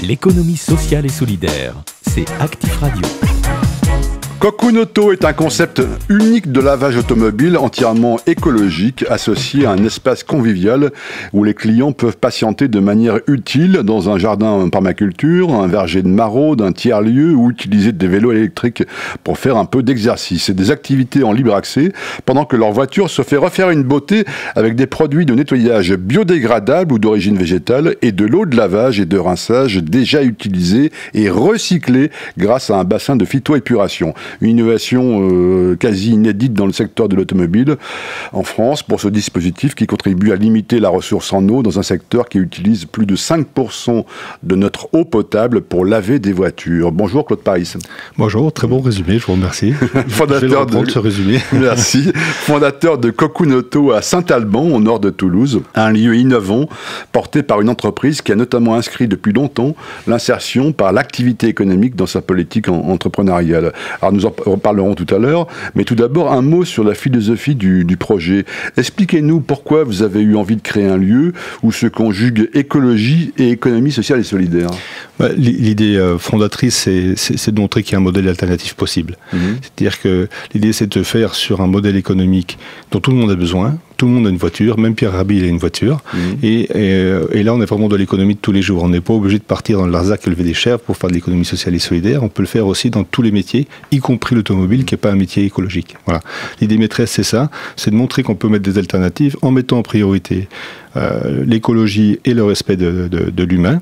L'économie sociale et solidaire, c'est Actif Radio. Cocoon Auto est un concept unique de lavage automobile entièrement écologique, associé à un espace convivial où les clients peuvent patienter de manière utile dans un jardin en permaculture, un verger de maraude, un tiers-lieu ou utiliser des vélos électriques pour faire un peu d'exercice et des activités en libre accès pendant que leur voiture se fait refaire une beauté avec des produits de nettoyage biodégradables ou d'origine végétale et de l'eau de lavage et de rinçage déjà utilisée et recyclée grâce à un bassin de phytoépuration. Une innovation quasi inédite dans le secteur de l'automobile en France pour ce dispositif qui contribue à limiter la ressource en eau dans un secteur qui utilise plus de 5% de notre eau potable pour laver des voitures. Bonjour Claude Paris. Bonjour, très bon résumé, je vous remercie. Fondateur de ce résumé. Merci. Fondateur de Cocoon Auto à Saint-Alban, au nord de Toulouse, un lieu innovant porté par une entreprise qui a notamment inscrit depuis longtemps l'insertion par l'activité économique dans sa politique entrepreneuriale. Alors nous en reparlerons tout à l'heure, mais tout d'abord un mot sur la philosophie du projet. Expliquez-nous pourquoi vous avez eu envie de créer un lieu où se conjuguent écologie et économie sociale et solidaire. L'idée fondatrice, c'est de montrer qu'il y a un modèle alternatif possible. C'est-à-dire que l'idée, c'est de faire sur un modèle économique dont tout le monde a besoin. Tout le monde a une voiture, même Pierre Rabhi il a une voiture. Et là, on est vraiment dans l'économie de tous les jours. On n'est pas obligé de partir dans le Larzac élever des chèvres pour faire de l'économie sociale et solidaire. On peut le faire aussi dans tous les métiers, y compris l'automobile, qui n'est pas un métier écologique. Voilà. L'idée maîtresse, c'est ça, c'est de montrer qu'on peut mettre des alternatives en mettant en priorité l'écologie et le respect de l'humain,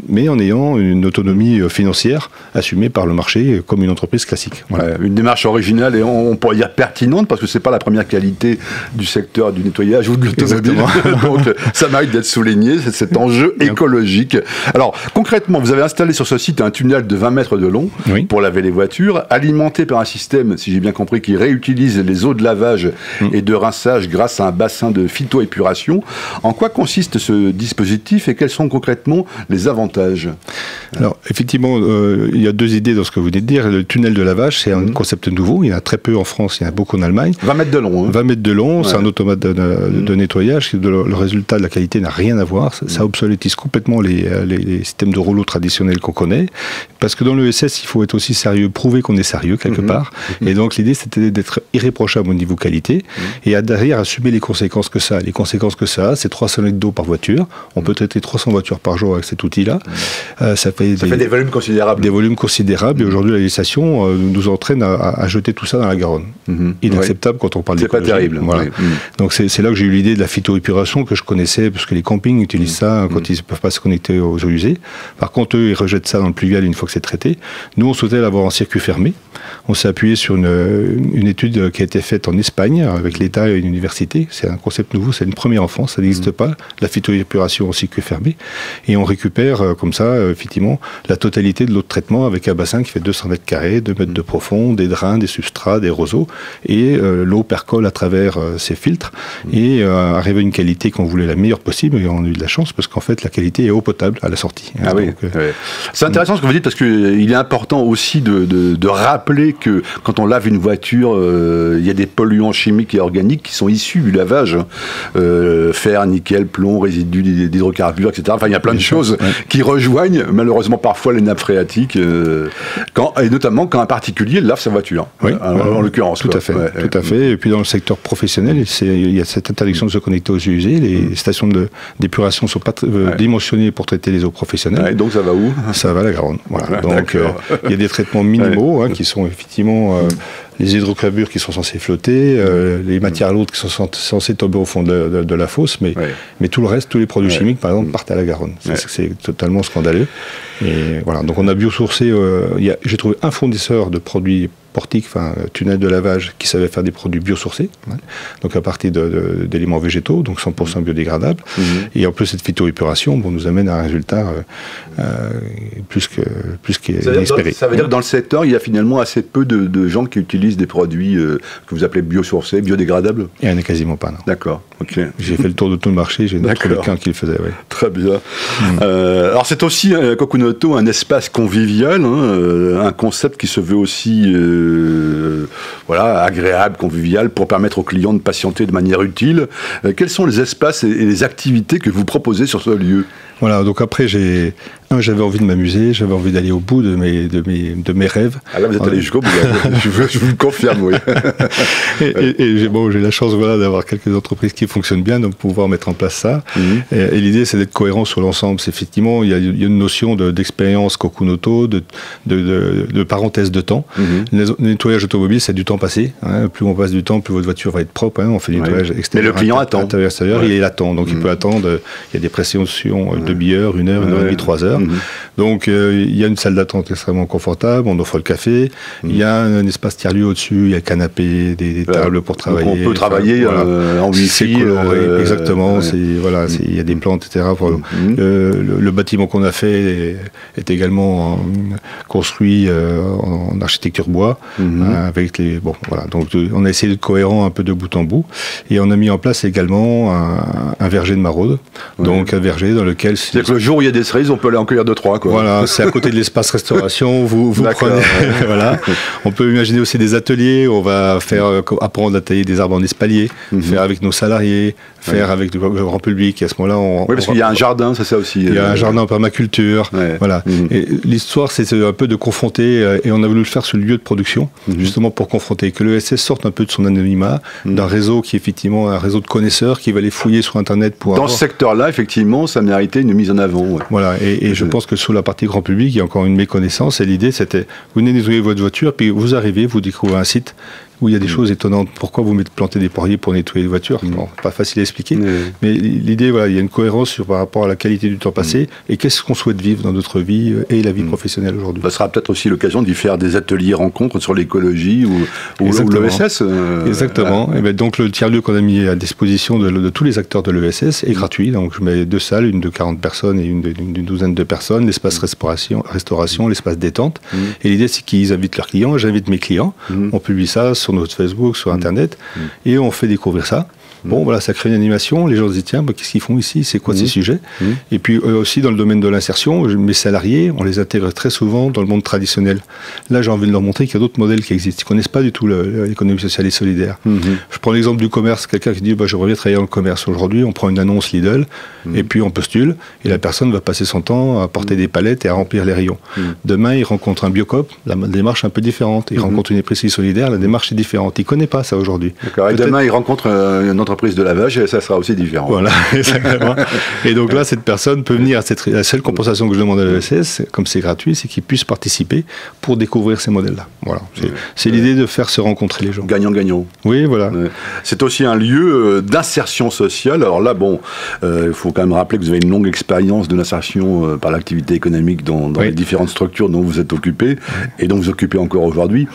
mais en ayant une autonomie financière assumée par le marché comme une entreprise classique. Voilà. Une démarche originale et on pourrait dire pertinente parce que c'est pas la première qualité du secteur du nettoyage ou de l'automobile. Donc ça mérite d'être souligné, c'est cet enjeu écologique. Alors concrètement, vous avez installé sur ce site un tunnel de 20 mètres de long pour laver les voitures, alimenté par un système, si j'ai bien compris, qui réutilise les eaux de lavage et de rinçage grâce à un bassin de phytoépuration. En quoi consiste ce dispositif et quels sont concrètement les avantages ? Alors, effectivement, il y a deux idées dans ce que vous venez de dire. Le tunnel de lavage, c'est un concept nouveau. Il y en a très peu en France, il y en a beaucoup en Allemagne. 20 mètres de long. 20 mètres de long, c'est un automate de nettoyage. Le résultat de la qualité n'a rien à voir. Ça obsolétise complètement les systèmes de rouleau traditionnels qu'on connaît. Parce que dans l'ESS, il faut être aussi sérieux, prouver qu'on est sérieux quelque part. Et donc, l'idée, c'était d'être irréprochable au niveau qualité et derrière, assumer les conséquences que ça a. Les conséquences que ça a, c'est 300 litres d'eau par voiture. On peut traiter 300 voitures par jour avec cet outil-là. Ça fait des volumes considérables. Des volumes considérables. Et aujourd'hui, la législation nous entraîne à jeter tout ça dans la Garonne. Inacceptable quand on parle d'écologie. C'est pas terrible. Voilà. Donc c'est là que j'ai eu l'idée de la phytoépuration que je connaissais, parce que les campings utilisent ça quand ils ne peuvent pas se connecter aux eaux usées. Par contre, eux, ils rejettent ça dans le pluvial une fois que c'est traité. Nous, on souhaitait l'avoir en circuit fermé. On s'est appuyé sur une étude qui a été faite en Espagne avec l'État et une université. C'est un concept nouveau, c'est une première en France, ça n'existe pas, la phytoépuration en circuit fermé. Et on récupère comme ça, effectivement, la totalité de l'eau de traitement avec un bassin qui fait 200 mètres carrés, 2 mètres de profond, des drains, des substrats, des roseaux. Et l'eau percole à travers ces filtres et arrive à une qualité qu'on voulait la meilleure possible. Et on a eu de la chance parce qu'en fait, la qualité est eau potable à la sortie. C'est intéressant ce que vous dites parce qu'il est important aussi de rappeler que quand on lave une voiture, il y a des polluants chimiques et organiques qui sont issus du lavage. Fer, nickel, plomb, résidus d'hydrocarbures, etc. Enfin, il y a plein de choses qui rejoignent malheureusement parfois les nappes phréatiques, et notamment quand un particulier lave sa voiture, en l'occurrence. Tout à fait. Tout à fait. Et puis dans le secteur professionnel, il y a cette interdiction de se connecter aux eaux usées. Les stations d'épuration ne sont pas dimensionnées pour traiter les eaux professionnelles. Et donc ça va où ? Ça va à la Garonne. Voilà. Donc il y a des traitements minimaux qui sont effectivement les hydrocarbures qui sont censés flotter, les matières lourdes qui sont censées tomber au fond de la fosse, mais tout le reste, tous les produits chimiques, par exemple, partent à la Garonne. C'est totalement scandaleux. Et voilà. Donc on a biosourcé, j'ai trouvé un fournisseur de produits portique, tunnel de lavage, qui savait faire des produits biosourcés, donc à partir d'éléments végétaux, donc 100% biodégradables. Et en plus, cette phytoépuration nous amène à un résultat plus qu'espéré. Ça veut dire que dans le secteur, il y a finalement assez peu de gens qui utilisent des produits que vous appelez biosourcés, biodégradables ? Il n'y en a quasiment pas, non. D'accord, ok. J'ai fait le tour de tout le marché, j'ai trouvé qu'un qui le faisait, Très bien. Alors c'est aussi, Cocoon Auto, un espace convivial, un concept qui se veut aussi voilà, agréable, convivial, pour permettre aux clients de patienter de manière utile. Quels sont les espaces et les activités que vous proposez sur ce lieu ? Voilà, donc après, j'avais envie de m'amuser, j'avais envie d'aller au bout de mes rêves. Ah là, vous êtes allé jusqu'au bout, je vous le confirme, oui. et j'ai la chance d'avoir quelques entreprises qui fonctionnent bien, donc pouvoir mettre en place ça. Et l'idée, c'est d'être cohérent sur l'ensemble. C'est effectivement, il y a une notion d'expérience Kokunoto, de parenthèse de temps. Le nettoyage automobile, c'est du temps passé. Hein. Plus on passe du temps, plus votre voiture va être propre. Hein. On fait du nettoyage extérieur. Mais le client attend. Intérieur, extérieur, il attend. Donc il peut attendre. Il y a des pressions demi-heure, 1 heure, 1 heure et demie, 3 heures. Donc il y a une salle d'attente extrêmement confortable, on offre le café, il y a un espace tiers-lieu au-dessus, il y a le canapé, des tables pour travailler. Donc on peut travailler en Wi-Fi. C'est coloré, exactement, il y a des plantes, etc. Le bâtiment qu'on a fait est également construit en architecture bois, avec les... Bon, voilà, donc on a essayé d'être cohérent un peu de bout en bout, et on a mis en place également un verger de maraude, donc un verger dans lequel... C'est-à-dire que le jour où il y a des cerises, on peut aller en cueillir 2-3, quoi. Voilà, c'est à côté de l'espace restauration, vous prenez... voilà. On peut imaginer aussi des ateliers où on va apprendre à tailler des arbres en espalier, faire avec nos salariés, faire avec le grand public, et à ce moment-là... Oui, parce qu'il y a un jardin, c'est ça aussi. Il y a un jardin en permaculture, voilà. Et l'histoire, c'est un peu de confronter, et on a voulu le faire sur le lieu de production, justement pour confronter, que l'ESS sorte un peu de son anonymat, d'un réseau qui est effectivement un réseau de connaisseurs qui va aller fouiller sur Internet pour... Dans ce secteur-là, effectivement, ça méritait une mise en avant. Voilà, et je pense que sur la partie grand public, il y a encore une méconnaissance, et l'idée, c'était, vous venez nettoyer votre voiture, puis vous arrivez, vous découvrez un site où il y a des choses étonnantes. Pourquoi vous plantez des poiriers pour nettoyer les voitures? Bon, pas facile à expliquer. Mais l'idée, voilà, il y a une cohérence par rapport à la qualité du temps passé et qu'est-ce qu'on souhaite vivre dans notre vie et la vie professionnelle aujourd'hui. Ça sera peut-être aussi l'occasion d'y faire des ateliers rencontres sur l'écologie ou l'ESS. Exactement. Et bien, donc le tiers-lieu qu'on a mis à disposition de tous les acteurs de l'ESS est gratuit. Donc je mets 2 salles, une de 40 personnes et une d'une douzaine de personnes, l'espace restauration, l'espace détente. Et l'idée, c'est qu'ils invitent leurs clients, j'invite mes clients. On publie ça sur notre Facebook, sur Internet, et on fait découvrir ça. Bon, voilà, ça crée une animation, les gens se disent, tiens, qu'est-ce qu'ils font ici, c'est quoi ces sujets? Et puis aussi dans le domaine de l'insertion, mes salariés, on les intègre très souvent dans le monde traditionnel. Là, j'ai envie de leur montrer qu'il y a d'autres modèles qui existent. Ils ne connaissent pas du tout l'économie sociale et solidaire. Je prends l'exemple du commerce, quelqu'un qui dit, j'aimerais bien travailler dans le commerce. Aujourd'hui, on prend une annonce Lidl, et puis on postule, et la personne va passer son temps à porter des palettes et à remplir les rayons. Demain, il rencontre un Biocop, la démarche est un peu différente. Il rencontre une épicerie solidaire, la démarche est différente. Il ne connaît pas ça aujourd'hui. Et demain, il rencontre une entreprise de lavage et ça sera aussi différent. Voilà, exactement. Et donc là, cette personne peut venir à la seule compensation que je demande à l'ESS, comme c'est gratuit, c'est qu'il puisse participer pour découvrir ces modèles-là. Voilà. C'est l'idée de faire se rencontrer les gens. Gagnant-gagnant. Oui, voilà. C'est aussi un lieu d'insertion sociale. Alors là, il faut quand même rappeler que vous avez une longue expérience de l'insertion par l'activité économique dans les différentes structures dont vous êtes occupé et dont vous occupez encore aujourd'hui.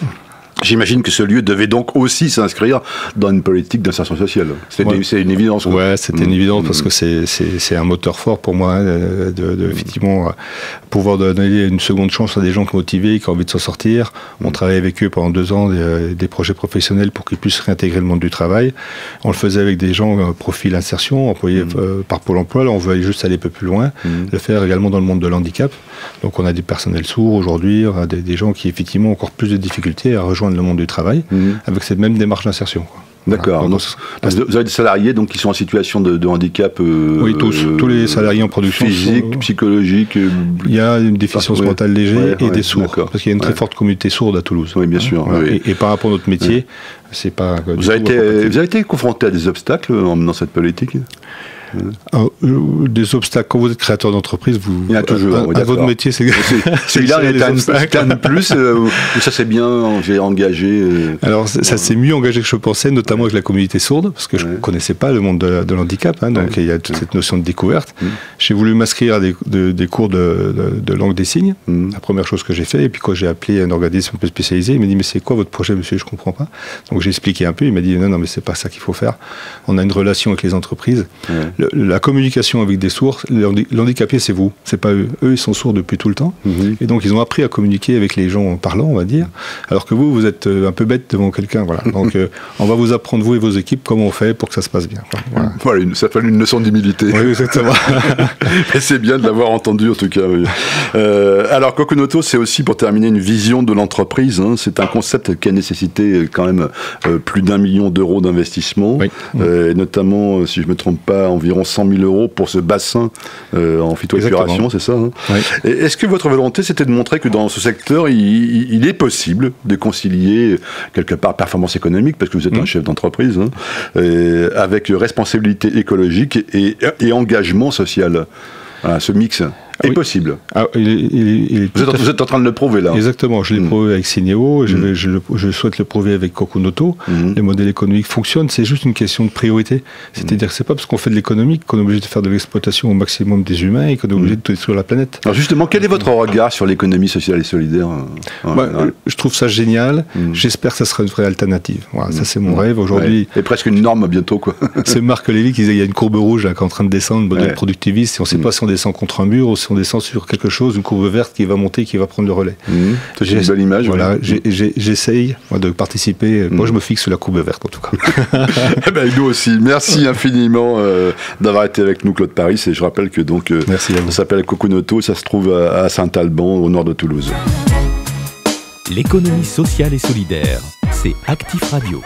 J'imagine que ce lieu devait donc aussi s'inscrire dans une politique d'insertion sociale. C'est une évidence. Ouais, c'était une évidence parce que c'est un moteur fort pour moi effectivement pouvoir donner une seconde chance à des gens motivés, qui ont envie de s'en sortir. On travaille avec eux pendant 2 ans des projets professionnels pour qu'ils puissent réintégrer le monde du travail. On le faisait avec des gens profil insertion, employés par Pôle emploi. Là, on veut aller juste aller un peu plus loin, le faire également dans le monde de l'handicap. Donc on a des personnels sourds aujourd'hui, on a des gens qui effectivement ont encore plus de difficultés à rejoindre le monde du travail avec cette même démarche d'insertion. D'accord. Voilà. Vous avez des salariés qui sont en situation de handicap oui, tous les salariés en production. Physique, psychologique. Il y a une déficience mentale légère et des sourds. Parce qu'il y a une très forte communauté sourde à Toulouse. Oui, bien sûr. Voilà. Et par rapport à notre métier, c'est pas... Vous avez été confronté à des obstacles en menant cette politique ? Des obstacles. Quand vous êtes créateur d'entreprise, il y a toujours à votre métier, c'est celui-là est un plus ou ça s'est bien engagé. Alors ça s'est mieux engagé que je pensais, notamment avec la communauté sourde, parce que je connaissais pas le monde de l'handicap, donc il y a toute cette notion de découverte. J'ai voulu m'inscrire à des cours de langue des signes, la première chose que j'ai fait, et puis quand j'ai appelé un organisme un peu spécialisé, il m'a dit mais c'est quoi votre projet, monsieur, je comprends pas. Donc j'ai expliqué un peu, il m'a dit non mais c'est pas ça qu'il faut faire. On a une relation avec les entreprises. la communication avec des sourds, l'handicapé, c'est vous, c'est pas eux. Eux, ils sont sourds depuis tout le temps. Et donc, ils ont appris à communiquer avec les gens parlants, on va dire. Alors que vous êtes un peu bête devant quelqu'un. Voilà. Donc, on va vous apprendre, vous et vos équipes, comment on fait pour que ça se passe bien. Voilà, ça fait une leçon d'humilité. Oui, exactement. Et c'est bien de l'avoir entendu, en tout cas. Oui. Alors, Kokunoto, c'est aussi, pour terminer, une vision de l'entreprise. Hein. C'est un concept qui a nécessité quand même plus d'1 million d'euros d'investissement. Oui. Et notamment, si je ne me trompe pas, environ 100 000 euros pour ce bassin en phytoépuration, c'est ça, hein. Oui. Est-ce que votre volonté, c'était de montrer que dans ce secteur, il est possible de concilier, quelque part, performance économique, parce que vous êtes un chef d'entreprise, hein, avec responsabilité écologique et engagement social? Voilà, ce mix est possible. Vous êtes en train de le prouver là. Exactement, je l'ai prouvé avec Synéo, je souhaite le prouver avec Kokunoto. Les modèles économiques fonctionnent, c'est juste une question de priorité. C'est-à-dire que c'est pas parce qu'on fait de l'économique qu'on est obligé de faire de l'exploitation au maximum des humains et qu'on est obligé de détruire la planète. Alors justement, quel est votre regard sur l'économie sociale et solidaire? Je trouve ça génial, j'espère que ça sera une vraie alternative. Voilà, ça c'est mon rêve aujourd'hui. Et presque une norme bientôt, quoi. C'est Marc Lévy qui disait il y a une courbe rouge là, qui est en train de descendre, modèle productiviste, et on ne sait pas si on descend contre un mur ou si on descend sur quelque chose, une courbe verte qui va monter, qui va prendre le relais. C'est une belle image. Voilà, j'essaye de participer. Moi, je me fixe sur la courbe verte, en tout cas. Nous aussi. Merci infiniment d'avoir été avec nous, Claude Paris. Et je rappelle que donc, ça s'appelle Kokunoto, ça se trouve à Saint-Alban, au nord de Toulouse. L'économie sociale et solidaire, c'est Actif Radio.